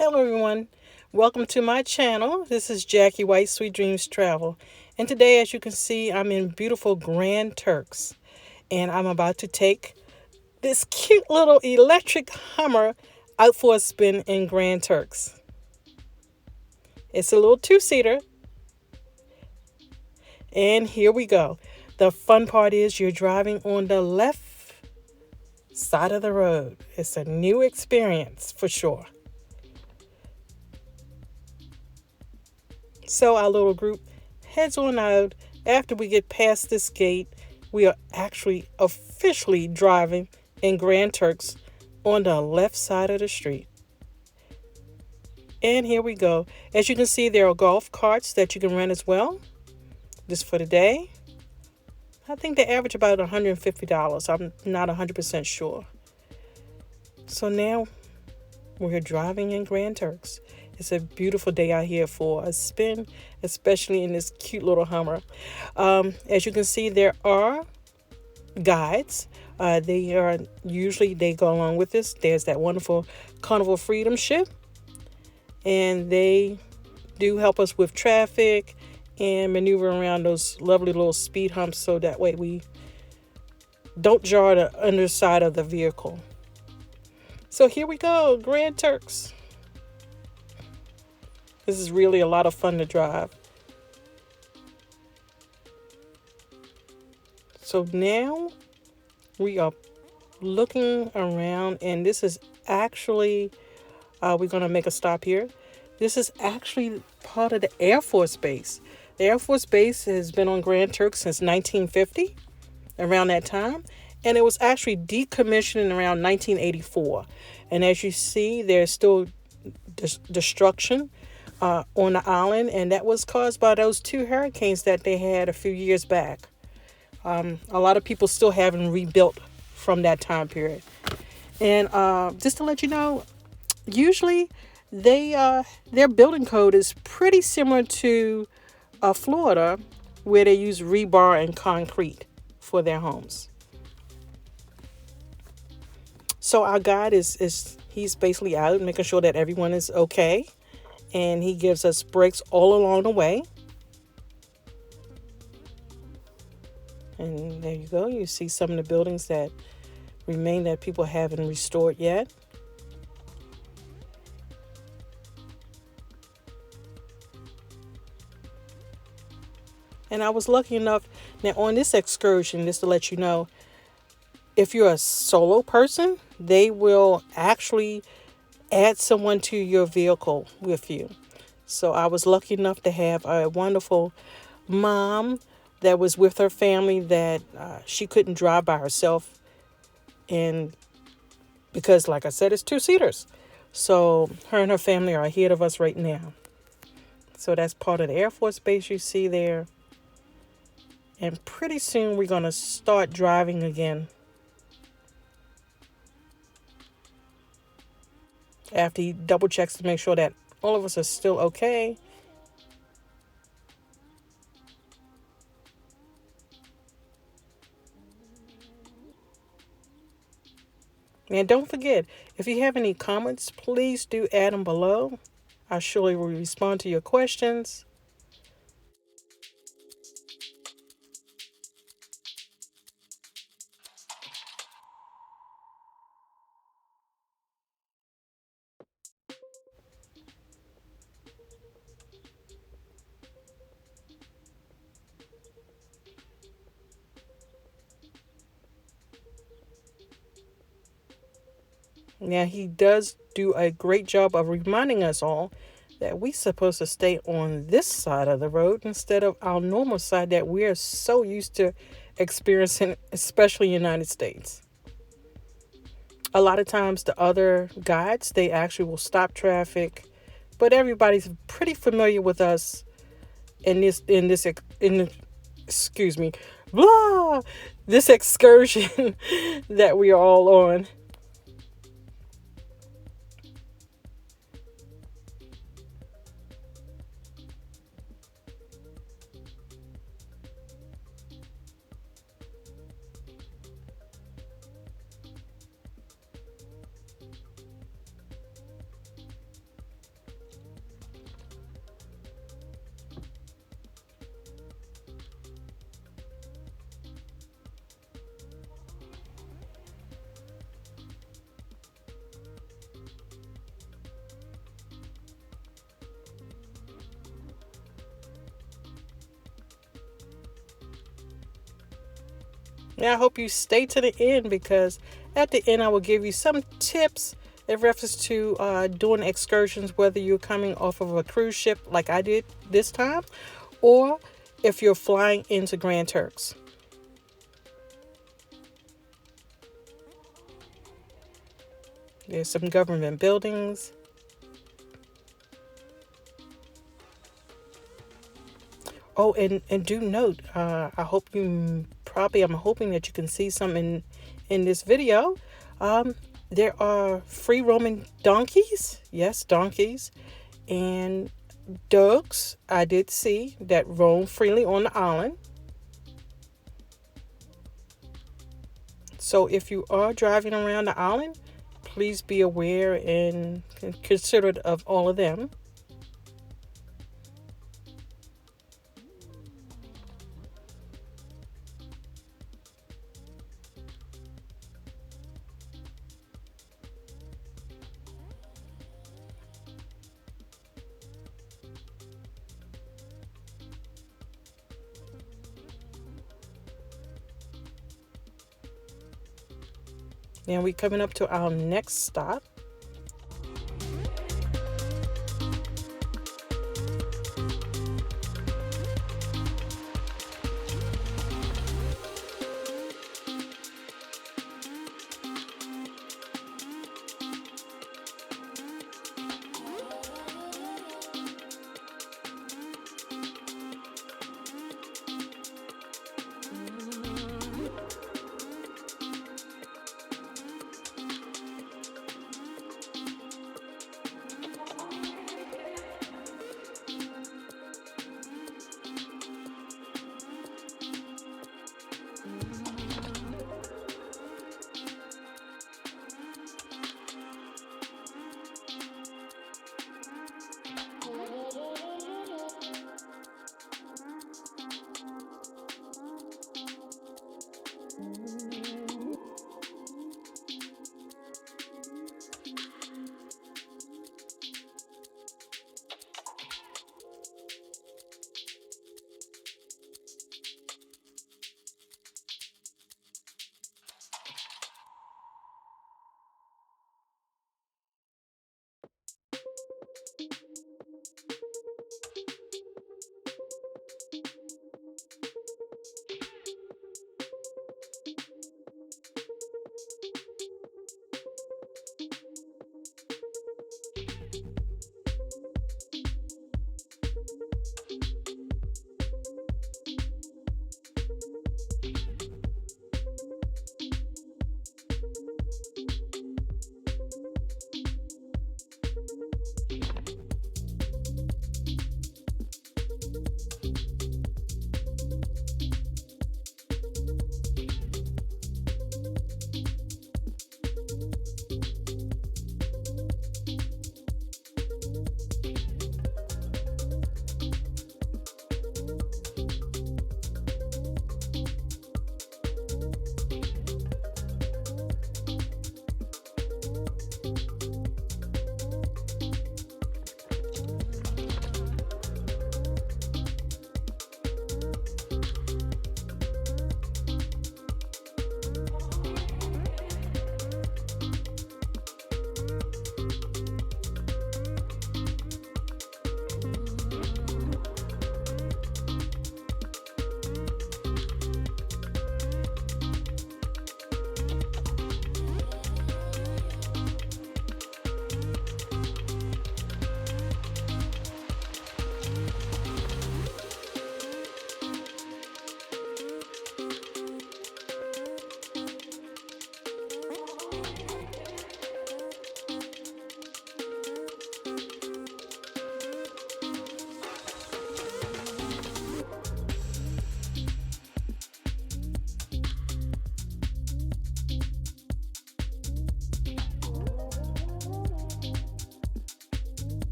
Hello, everyone. Welcome to my channel. This is Jackie White, Sweet Dreams Travel. And today, as you can see, I'm in beautiful Grand Turks. And I'm about to take this cute little electric Hummer out for a spin in Grand Turks. It's a little two-seater. And here we go. The fun part is you're driving on the left side of the road. It's a new experience for sure. So our little group heads on out. After we get past this gate, we are actually officially driving in Grand Turks on the left side of the street. And here we go. As you can see, there are golf carts that you can rent as well. Just for the day. I think they average about $150. I'm not 100% sure. So now we're driving in Grand Turks. It's a beautiful day out here for a spin, especially in this cute little Hummer. As you can see, there are guides. They go along with this. There's that wonderful Carnival Freedom ship, and they do help us with traffic and maneuver around those lovely little speed humps, so that way we don't jar the underside of the vehicle. So here we go, Grand Turks. This is really a lot of fun to drive. So now we are looking around, and this is actually, we're going to make a stop here. This is actually part of the Air Force Base. The Air Force Base has been on Grand Turks since 1950, around that time. And it was actually decommissioned around 1984. And as you see, there's still destruction on the island, and that was caused by those two hurricanes that they had a few years back. A lot of people still haven't rebuilt from that time period. And just to let you know, usually their building code is pretty similar to Florida, where they use rebar and concrete for their homes. So our guide he's basically out making sure that everyone is okay. And he gives us breaks all along the way. And there you go. You see some of the buildings that remain that people haven't restored yet. And I was lucky enough, now on this excursion, just to let you know, if you're a solo person, they will actually add someone to your vehicle with you. So I was lucky enough to have a wonderful mom that was with her family that she couldn't drive by herself. And because, like I said, it's two-seaters. So her and her family are ahead of us right now. So that's part of the Air Force Base you see there. And pretty soon we're going to start driving again. After he double checks to make sure that all of us are still okay. And don't forget, if you have any comments, please do add them below. I surely will respond to your questions. Now, he does do a great job of reminding us all that we're supposed to stay on this side of the road instead of our normal side that we're so used to experiencing, especially in the United States. A lot of times the other guides, they actually will stop traffic, but everybody's pretty familiar with us excuse me, blah, this excursion that we are all on. Now, I hope you stay to the end because at the end I will give you some tips in reference to doing excursions, whether you're coming off of a cruise ship like I did this time, or if you're flying into Grand Turks. There's some government buildings. Oh, and do note, I hope you probably, I'm hoping that you can see some in this video. There are free roaming donkeys. Yes, donkeys. And dogs, I did see that roam freely on the island. So if you are driving around the island, please be aware and considerate of all of them. Then we coming up to our next stop.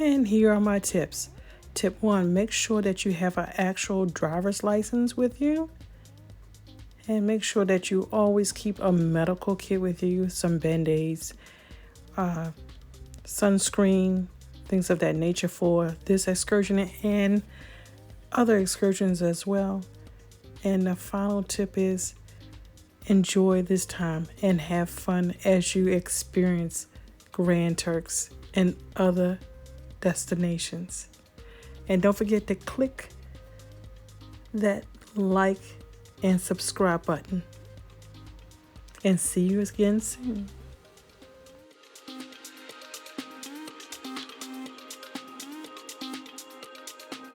And here are my tips. Tip 1, make sure that you have an actual driver's license with you. And make sure that you always keep a medical kit with you, some band-aids, sunscreen, things of that nature for this excursion and other excursions as well. And the final tip is enjoy this time and have fun as you experience Grand Turks and other destinations. And don't forget to click that like and subscribe button. And see you again soon.